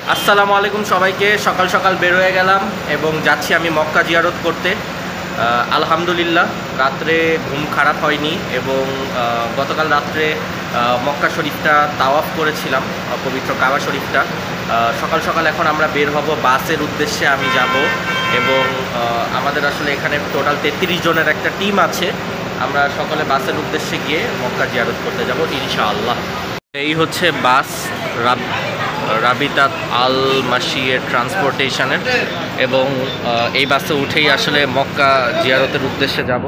আসসালামু আলাইকুম সবাইকে। সকাল সকাল বের হয়ে গেলাম এবং যাচ্ছি আমি মক্কা জিয়ারত করতে। আলহামদুলিল্লাহ রাত্রে ঘুম খারাপ হয়নি এবং গতকাল রাত্রে মক্কা শরীফটা তাওয়াফ করেছিলাম, পবিত্র কাবা শরীফটা। সকাল সকাল এখন আমরা বের হব, বাসের উদ্দেশ্যে আমি যাব এবং আমাদের আসলে এখানে টোটাল 33 জনের একটা টিম আছে। আমরা সকলে বাসের উদ্দেশ্যে গিয়ে মক্কা জিয়ারত করতে যাব ইনশাআল্লাহ। এই হচ্ছে বাস রাবিতাত আল মাসিয়ের ট্রান্সপোর্টেশনের এবং এই বাসে উঠেই আসলে মক্কা জিয়ারতের উদ্দেশ্যে যাব।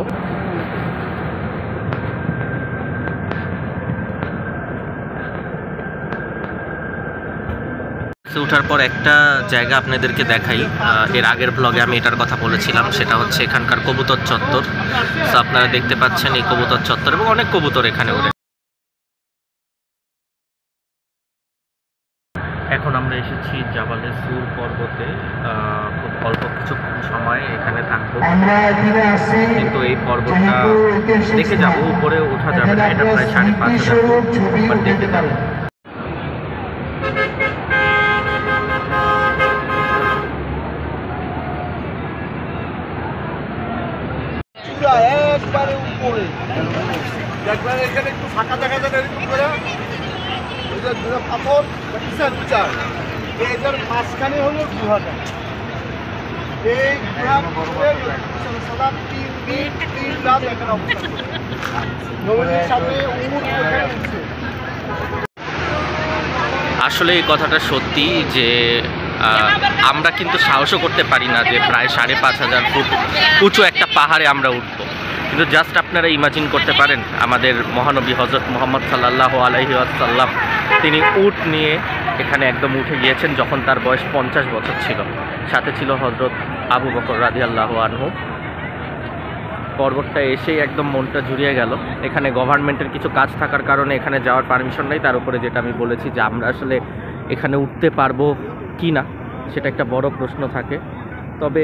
ওঠার পর একটা জায়গা আপনাদেরকে দেখাই, এর আগের ব্লগে আমি এটার কথা বলেছিলাম, সেটা হচ্ছে এখানকার কবুতর চত্বর। তো আপনারা দেখতে পাচ্ছেন এই কবুতর চত্বর এবং অনেক কবুতর এখানে ওঠে। এখন আমরা এসেছি জাবালে সুর পর্বতে। খুব অল্প কিছু সময় এখানে থাকবো, কিন্তু এই পর্বতটা দেখে যাবো। উপরে ওঠা যাবে না, এটা প্রায় 5,500 ফুট, দেখে যাবো। একবারে উপরে একবারে এখানে একটু ফাঁকা দেখা যায় এরকম করে পাথর বিচার এটার মাঝখানে হলো গুহাটা। এই গুহার সদা 3 দিন 3 রাত এখানে অবস্থান করে নবীর সামনে উঠছে। আসলে এই কথাটা সত্যি যে আমরা কিন্তু সাহসও করতে পারি না যে প্রায় 5,500 ফুট উঁচু একটা পাহাড়ে আমরা উঠব। কিন্তু জাস্ট আপনারা ইমাজিন করতে পারেন, আমাদের মহানবী হজরত মুহাম্মদ সাল্লাল্লাহু আলাইহি ওয়াসাল্লাম তিনি উট নিয়ে এখানে একদম উঠে গিয়েছেন যখন তার বয়স 50 বছর ছিল। সাথে ছিল হজরত আবু বকর রাদিয়াল্লাহু আনহু। পর্বতটা এসেই একদম মনটা জুড়িয়ে গেল। এখানে গভর্নমেন্টের কিছু কাজ থাকার কারণে এখানে যাওয়ার পারমিশন নেই। তার উপরে যেটা আমি বলেছি যে আমরা আসলে এখানে উঠতে পারবো কি না সেটা একটা বড় প্রশ্ন থাকে। তবে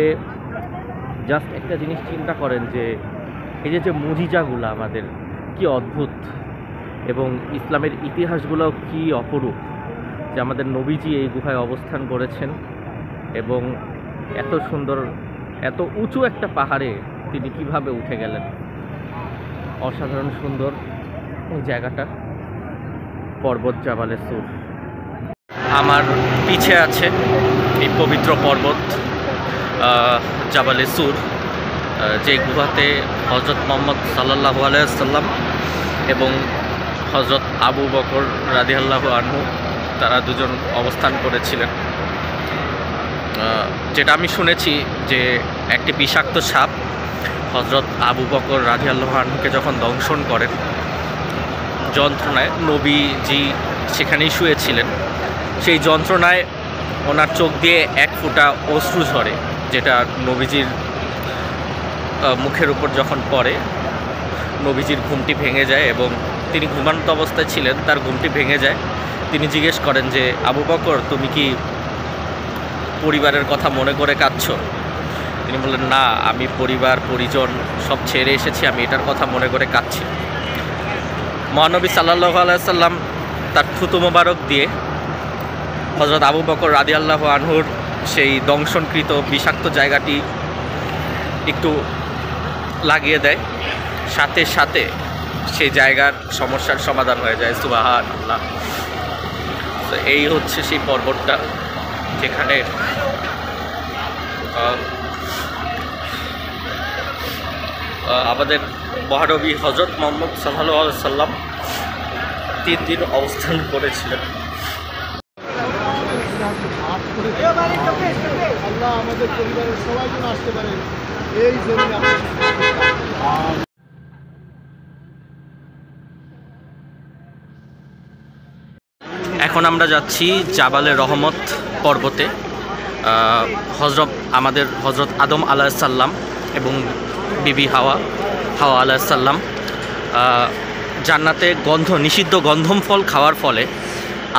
জাস্ট একটা জিনিস চিন্তা করেন যে এই যে মুজিজাগুলো আমাদের কি অদ্ভুত এবং ইসলামের ইতিহাসগুলোও কি অপরূপ, যে আমাদের নবীজি এই গুহায় অবস্থান করেছেন এবং এত সুন্দর এত উঁচু একটা পাহাড়ে তিনি কিভাবে উঠে গেলেন। অসাধারণ সুন্দর এই জায়গাটা, পর্বত জাবালে সুর। আমার পিছে আছে এই পবিত্র পর্বত জাবালে সুর, যে গুহাতে হজরত মুহাম্মদ সাল্লাল্লাহু আলাইহি ওয়াসাল্লাম এবং হজরত আবু বকর রাদিয়াল্লাহু আনহু তারা দুজন অবস্থান করেছিলেন। যেটা আমি শুনেছি যে একটি বিষাক্ত সাপ হজরত আবু বকর রাদিয়াল্লাহু আনহুকে যখন দংশন করেন, যন্ত্রণায় নবীজি সেখানেই শুয়েছিলেন, সেই যন্ত্রণায় ওনার চোখ দিয়ে 1 ফোঁটা অশ্রু ঝরে, যেটা নবীজির মুখের উপর যখন পড়ে নবীজির ঘুমটি ভেঙে যায় এবং তিনি ঘুমান্ত অবস্থায় ছিলেন, তার ঘুমটি ভেঙে যায়। তিনি জিজ্ঞেস করেন যে আবু বকর, তুমি কি পরিবারের কথা মনে করে কাঁদছো? তিনি বললেন, না, আমি পরিবার পরিজন সব ছেড়ে এসেছি, আমি এটার কথা মনে করে কাঁদছি। মহানবী সাল্লাল্লাহু আলাইহি ওয়াসাল্লাম তার থুতু মোবারক দিয়ে হযরত আবু বকর রাদিয়াল্লাহু আনহুর সেই দংশনকৃত বিষাক্ত জায়গাটি একটু লাগিয়ে দেয়, সাথে সাথে সেই জায়গার সমস্যার সমাধান হয়ে যায়। সুবহানাল্লাহ। তো এই হচ্ছে সেই পর্বতটা যেখানে আমাদের মহানবী হযরত মুহাম্মদ সাল্লাল্লাহু আলাইহি ওয়াসাল্লাম 3 দিন অবস্থান করেছিলেন। আল্লাহ আমাদের পরিবারের সবাই যেন আসতে পারে এই জন্য। এখন আমরা যাচ্ছি জাবালে রহমত পর্বতে। আমাদের হজরত আদম আলাইহিসসালাম এবং বিবি হাওয়া আলাইহিসসালাম জান্নাতে নিষিদ্ধ গন্ধম ফল খাওয়ার ফলে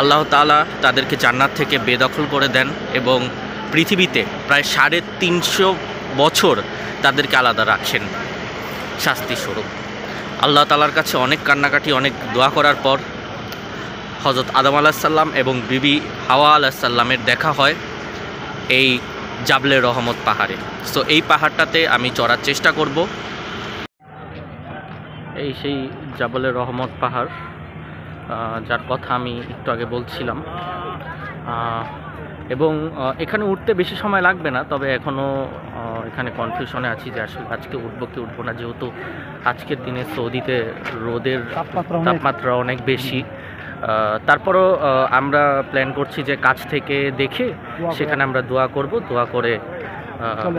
আল্লাহ তাআলা তাদেরকে জান্নাত থেকে বেদখল করে দেন এবং পৃথিবীতে প্রায় 350 বছর তাদেরকে আলাদা রাখেন শাস্তি স্বরূপ। আল্লাহ তাআলার কাছে অনেক কান্নাকাটি, অনেক দোয়া করার পর হজরত আদম আলাহিসাল্লাম এবং বিবি হাওয়া আলাহিসাল্লামের দেখা হয় এই জাবলে রহমত পাহাড়ে। সো এই পাহাড়টাতে আমি চড়ার চেষ্টা করব। এই সেই জাবলে রহমত পাহাড়, যার কথা আমি একটু আগে বলছিলাম। এবং এখানে উঠতে বেশি সময় লাগবে না, তবে এখনও এখানে কনফিউশনে আছি যে আসলে আজকে উঠবো কি উঠবো না, যেহেতু আজকের দিনে সৌদিতে রোদের তাপমাত্রা অনেক বেশি। তারপরও আমরা প্ল্যান করছি যে কাছ থেকে দেখে সেখানে আমরা দোয়া করব, দোয়া করে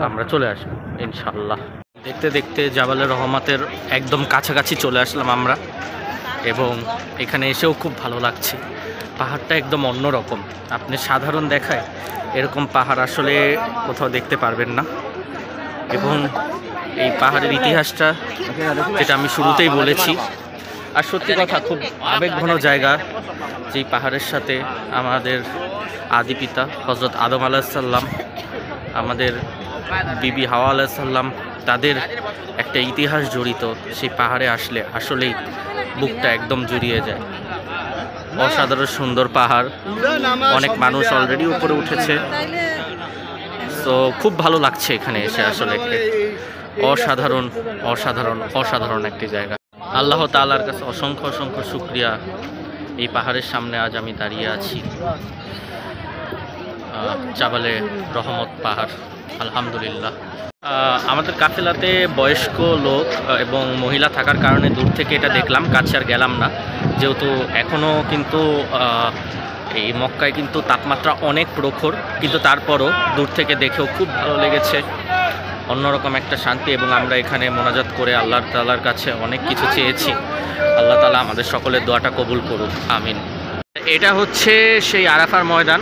আমরা চলে আসবো ইনশাল্লাহ। দেখতে দেখতে জাবালে রহমতের একদম কাছাকাছি চলে আসলাম আমরা, এবং এখানে এসেও খুব ভালো লাগছে। পাহাড়টা একদম অন্যরকম, আপনি সাধারণ দেখায় এরকম পাহাড় আসলে কোথাও দেখতে পারবেন না। এবং এই পাহাড়ের ইতিহাসটা যেটা আমি শুরুতেই বলেছি, আর সত্যি কথা খুব আবেগঘন জায়গা, যেই পাহাড়ের সাথে আমাদের আদি পিতা হজরত আদম আলাহিসাল্লাম, আমাদের বিবি হাওয়া আলাহিসাল্লাম, তাদের একটা ইতিহাস জড়িত। সেই পাহাড়ে আসলে আসলেই বুকটা একদম জুড়িয়ে যায়। অসাধারণ সুন্দর পাহাড়, অনেক মানুষ অলরেডি উপরে উঠেছে। তো খুব ভালো লাগছে এখানে এসে, আসলে অসাধারণ অসাধারণ অসাধারণ একটি জায়গা। আল্লাহ তাআলার কাছে অসংখ্য অসংখ্য শুকরিয়া, এই পাহাড়ের সামনে আজ আমি দাঁড়িয়ে আছি। জাবালে রহমত পাহাড়, আলহামদুলিল্লাহ। আমাদের কাফেলাতে বয়স্ক লোক এবং মহিলা থাকার কারণে দূর থেকে এটা দেখলাম, কাছে আর গেলাম না, যেহেতু এখনও কিন্তু এই মক্কায় কিন্তু তাপমাত্রা অনেক প্রখর, কিন্তু তারপরও দূর থেকে দেখেও খুব ভালো লেগেছে, অন্যরকম একটা শান্তি। এবং আমরা এখানে মোনাজাত করে আল্লাহ তাআলার কাছে অনেক কিছু চেয়েছি। আল্লাহ তাআলা আমাদের সকলের দোয়াটা কবুল করুক, আমিন। এটা হচ্ছে সেই আরাফার ময়দান।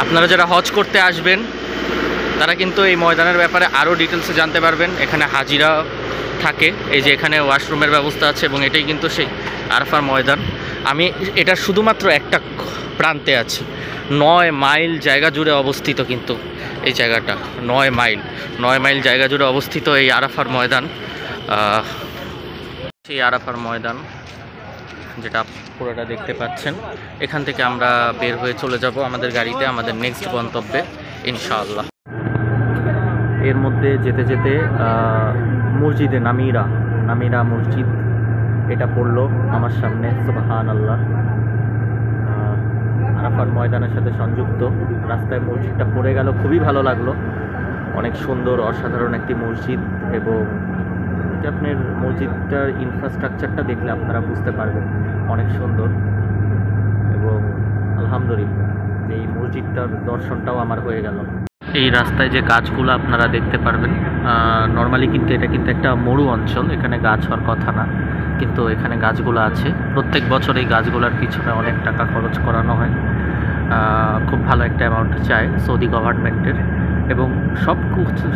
আপনারা যারা হজ করতে আসবেন তারা কিন্তু এই ময়দানের ব্যাপারে আরও ডিটেলসে জানতে পারবেন। এখানে হাজিরা থাকে, এই যে এখানে ওয়াশরুমের ব্যবস্থা আছে, এবং এটাই কিন্তু সেই আরাফার ময়দান। আমি এটা শুধুমাত্র একটা প্রান্তে আছি, 9 মাইল জায়গা জুড়ে অবস্থিত কিন্তু এই জায়গাটা, 9 মাইল জায়গা জুড়ে অবস্থিত এই আরাফার ময়দান। সেই আরাফার ময়দান যেটা পুরোটা দেখতে পাচ্ছেন, এখান থেকে আমরা বের হয়ে চলে যাব আমাদের গাড়িতে আমাদের নেক্সট গন্তব্যে ইনশাআল্লাহ। এর মধ্যে যেতে যেতে মসজিদে নামিরা মসজিদ এটা পড়লো আমার সামনে, সুবহানাল্লাহ। আরাফার ময়দানের সাথে সংযুক্ত রাস্তায় মসজিদটা পড়ে গেল, খুবই ভালো লাগলো। অনেক সুন্দর অসাধারণ একটি মসজিদ, এবং আপনার মসজিদটার ইনফ্রাস্ট্রাকচারটা দেখলে আপনারা বুঝতে পারবেন অনেক সুন্দর। এবং আলহামদুলিল্লাহ এই মসজিদটার দর্শনটাও আমার হয়ে গেল। এই রাস্তায় যে গাছগুলো আপনারা দেখতে পারবেন, নর্মালি কিন্তু এটা কিন্তু একটা মরু অঞ্চল, এখানে গাছ হওয়ার কথা না, কিন্তু এখানে গাছগুলো আছে। প্রত্যেক বছর এই গাছগুলোর পিছনে অনেক টাকা খরচ করানো হয়, খুব ভালো একটা অ্যামাউন্ট চায় সৌদি গভর্নমেন্টের। এবং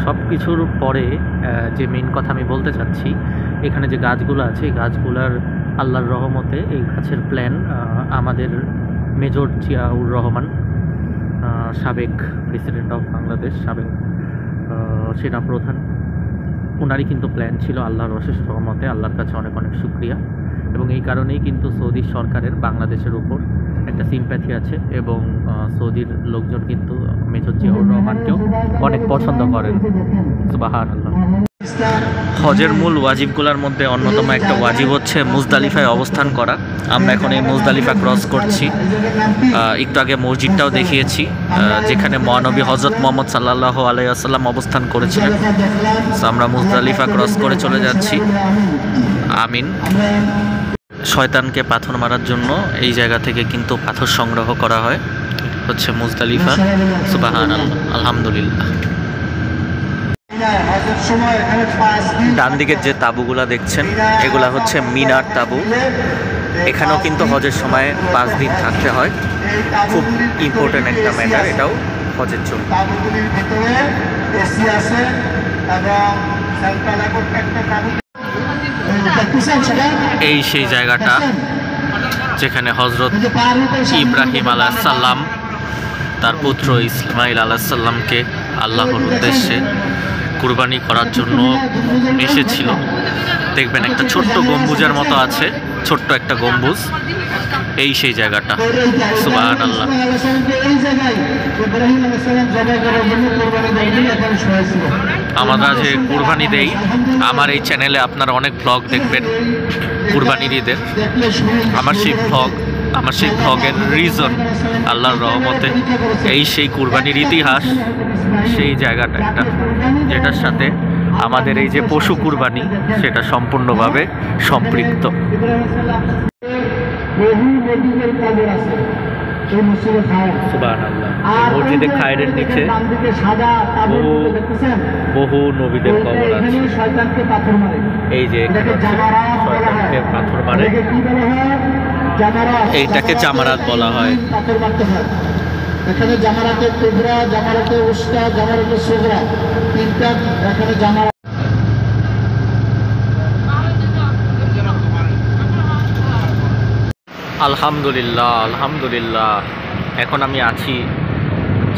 সব কিছুর পরে যে মেইন কথা আমি বলতে চাচ্ছি, এখানে যে গাছগুলো আছে এই গাছগুলার আল্লাহর রহমতে এই গাছের প্ল্যান আমাদের মেজর জিয়াউর রহমান, সাবেক প্রেসিডেন্ট অফ বাংলাদেশ, সাবেক সেনাপ্রধান, ওনারই কিন্তু প্ল্যান ছিল। আল্লাহর অশেষ রহমতে, আল্লাহর কাছে অনেক অনেক শুকরিয়া। এবং এই কারণেই কিন্তু সৌদি সরকারের বাংলাদেশের উপর একটা সিম্প্যাথি আছে, এবং সৌদির লোকজন কিন্তু মেজর জিয়াউর রহমানকেও অনেক পছন্দ করেন, সুবহানাল্লাহ। হজের মূল ওয়াজিবগুলোর মধ্যে অন্যতম একটা ওয়াজিব হচ্ছে মুজদালিফায় অবস্থান করা। আমরা এখন এই মুজদালিফা ক্রস করছি। একটু আগে মসজিদটাও দেখিয়েছি যেখানে মহানবী হজরত মুহাম্মদ সাল্লাল্লাহু আলাইহি ওয়াসাল্লাম অবস্থান করেছিলেন। সো আমরা মুজদালিফা ক্রস করে চলে যাচ্ছি, আমিন। শয়তানকে পাথর মারার জন্য এই জায়গা থেকে কিন্তু পাথর সংগ্রহ করা হয়, হচ্ছে মুজদালিফা। সুবহানাল্লাহ, আলহামদুলিল্লাহ। ডান দিকের যে তাঁবুগুলা দেখছেন এগুলা হচ্ছে মিনার তাঁবু। এখানেও কিন্তু হজের সময় 5 দিন থাকতে হয়, খুব ইম্পর্টেন্ট একটা ম্যাটার এটাও হজের জন্য। এই সেই জায়গাটা যেখানে হজরত ইব্রাহিম আলাইহিস সালাম তার পুত্র ইসমাইল আলাইহিস সালামকে আল্লাহর উদ্দেশ্যে কুরবানি করার জন্য এসেছিল। দেখবেন একটা ছোট্ট গম্বুজের মতো আছে, ছোট্ট একটা গম্বুজ, এই সেই জায়গাটা। সুবহানাল্লাহ। আমরা যে কুরবানি দেই, আমার এই চ্যানেলে আপনারা অনেক ব্লগ দেখবেন কুরবানির ঈদের। আমার সেই ব্লগের রিজন আল্লাহর রহমতে এই সেই কুরবানির ইতিহাস, সেই জায়গাটা একটা যেটার সাথে আমাদের এই যে পশু কুরবানি সেটা সম্পূর্ণভাবে সম্পৃক্ত। সুবহানাল্লাহ। মসজিদে খায়রের নিচে বহু নবীদের কবর আছে। এই যে শয়তানকে পাথর মারে, এইটাকে জামারাত বলা হয়। এখানে জামারাতে কুবরা, জামারাতে উস্তা, জামারাতে সুগরা, তিনটা এখানে জামারাত। আলহামদুলিল্লাহ, আলহামদুলিল্লাহ। এখন আমি আছি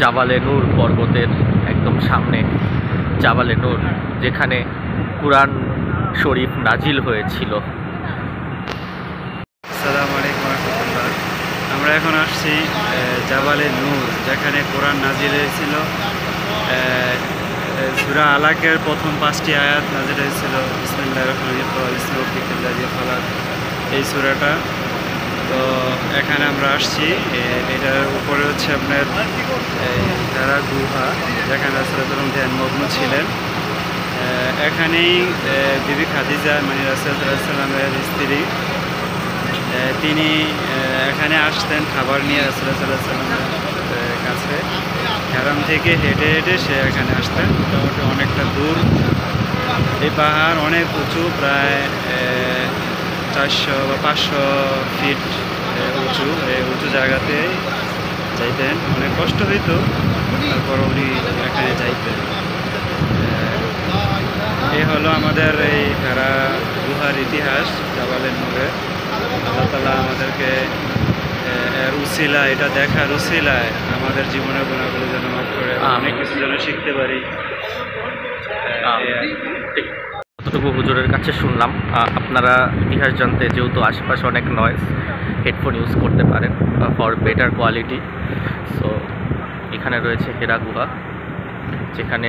জাবালে নূর পর্বতের একদম সামনে। জাবালে নূর, যেখানে কুরআন শরীফ নাজিল হয়েছিল। আসসালামু আলাইকুম রাহমাতুল্লাহ। আমরা এখন আসছি জাবালে নূর, যেখানে কোরআন নাজিল হয়েছিল। সূরা আলাকের প্রথম 5টি আয়াত নাজিল হয়েছিল। বিসমিল্লাহির রহমানির রহিম, এই সূরাটা। তো এখানে আমরা আসছি, এটার উপরে হচ্ছে আপনার যারা গুহা, যেখানে রাসূলুল্লাহ ধ্যানমগ্ন ছিলেন। এখানেই বিবি খাদিজা, মানে রাসূলুল্লাহ সাল্লাল্লাহু আলাইহি স্ত্রী, তিনি এখানে আসতেন খাবার নিয়ে রাসূলুল্লাহ সাল্লাল্লাহু আলাইহি ওয়াসাল্লামের কাছে। হারাম থেকে হেঁটে হেঁটে সে এখানে আসতেন, মোটামুটি অনেকটা দূর। এই পাহাড় অনেক উঁচু, প্রায় 400 বা 500 ফিট উঁচু। এই উঁচু জায়গাতে যাইতেন, অনেক কষ্ট হইতো, তারপর উনি এখানে যাইতেন। এই হলো আমাদের এই হারা গুহার ইতিহাস, জাবালে নূরে। আল্লাহ তাআলা আমাদেরকে এর উসিলায়, এটা দেখার উসিলায় আমাদের জীবনের গুণাগুলো যেন মাফ করে, অনেক কিছু যেন শিখতে পারি। যতটুকু হুজুরের কাছে শুনলাম, আপনারা ইতিহাস জানতে যেহেতু আশেপাশে অনেক নয়েজ, হেডফোন ইউজ করতে পারেন ফর বেটার কোয়ালিটি। সো এখানে রয়েছে হেরা গুহা, যেখানে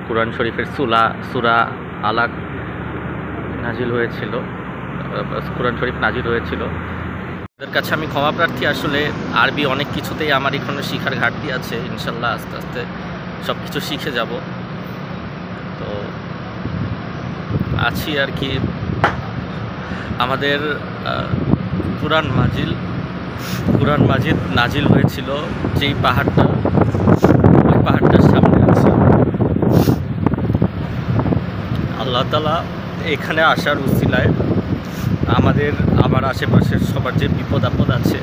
কুরআন শরীফের সূরা আলাক নাজিল হয়েছিল, কুরআন শরীফ নাজিল হয়েছিল। ওদের কাছে আমি ক্ষমা প্রার্থী, আসলে আরবি অনেক কিছুতেই আমার এখনো শিখার ঘাটতি আছে। ইনশাল্লাহ আস্তে আস্তে সব কিছু শিখে যাব। তো আছি আর কি। আমাদের কুরআন মাজিদ নাজিল হয়েছিল যেই পাহাড়টা, ওই পাহাড়টার সামনে আছে। আল্লাহ তাআলা এখানে আসার উসিলায় আমার আশেপাশের সবার যে বিপদ আপদ আছে,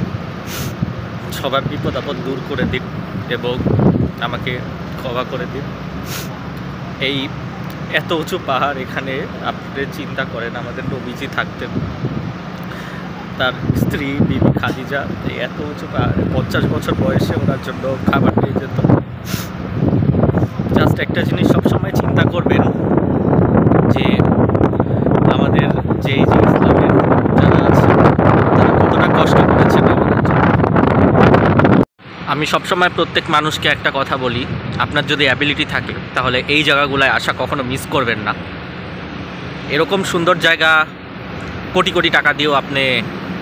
সবার বিপদ আপদ দূর করে দিন এবং আমাকে ক্ষমা করে দিন। এই এত উঁচু পাহাড়, এখানে আপনি চিন্তা করেন আমাদের নবীজি থাকতেন, তার স্ত্রী বিবি খাদিজা এই এত উঁচু পাহাড়ে 50 বছর বয়সে ওনার জন্য খাবার নিয়ে যেত। জাস্ট একটা জিনিস সবসময় চিন্তা করবেন যে আমাদের যে ইসলামের যারা আছে তারা কতটা কষ্ট করেছেন আমাদের জন্য। আমি সবসময় প্রত্যেক মানুষকে একটা কথা বলি, আপনার যদি অ্যাবিলিটি থাকে তাহলে এই জায়গাগুলোয় আসা কখনো মিস করবেন না। এরকম সুন্দর জায়গা কোটি কোটি টাকা দিয়েও আপনি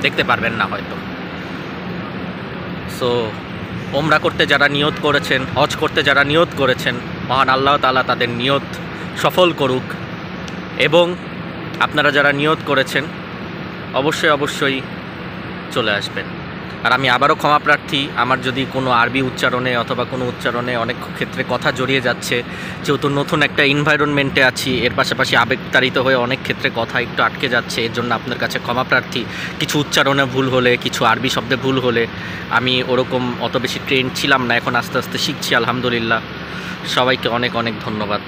দেখতে পারবেন না হয়তো। সো ওমরা করতে যারা নিয়ত করেছেন, হজ করতে যারা নিয়ত করেছেন, মহান আল্লাহ তাআলা তাদের নিয়ত সফল করুক। এবং আপনারা যারা নিয়ত করেছেন অবশ্যই চলে আসবেন। আর আমি আবারও ক্ষমা প্রার্থী, আমার যদি কোনো আরবি উচ্চারণে অথবা কোনো উচ্চারণে অনেক ক্ষেত্রে কথা জড়িয়ে যাচ্ছে, যেহেতু নতুন একটা এনভায়রনমেন্টে আছি, এর পাশাপাশি আবেগতাড়িত হয়ে অনেক ক্ষেত্রে কথা একটু আটকে যাচ্ছে, এর জন্য আপনার কাছে ক্ষমা প্রার্থী। কিছু উচ্চারণে ভুল হলে, কিছু আরবি শব্দে ভুল হলে, আমি ওরকম অত বেশি ট্রেন্ড ছিলাম না, এখন আস্তে আস্তে শিখছি আলহামদুলিল্লাহ। সবাইকে অনেক অনেক ধন্যবাদ।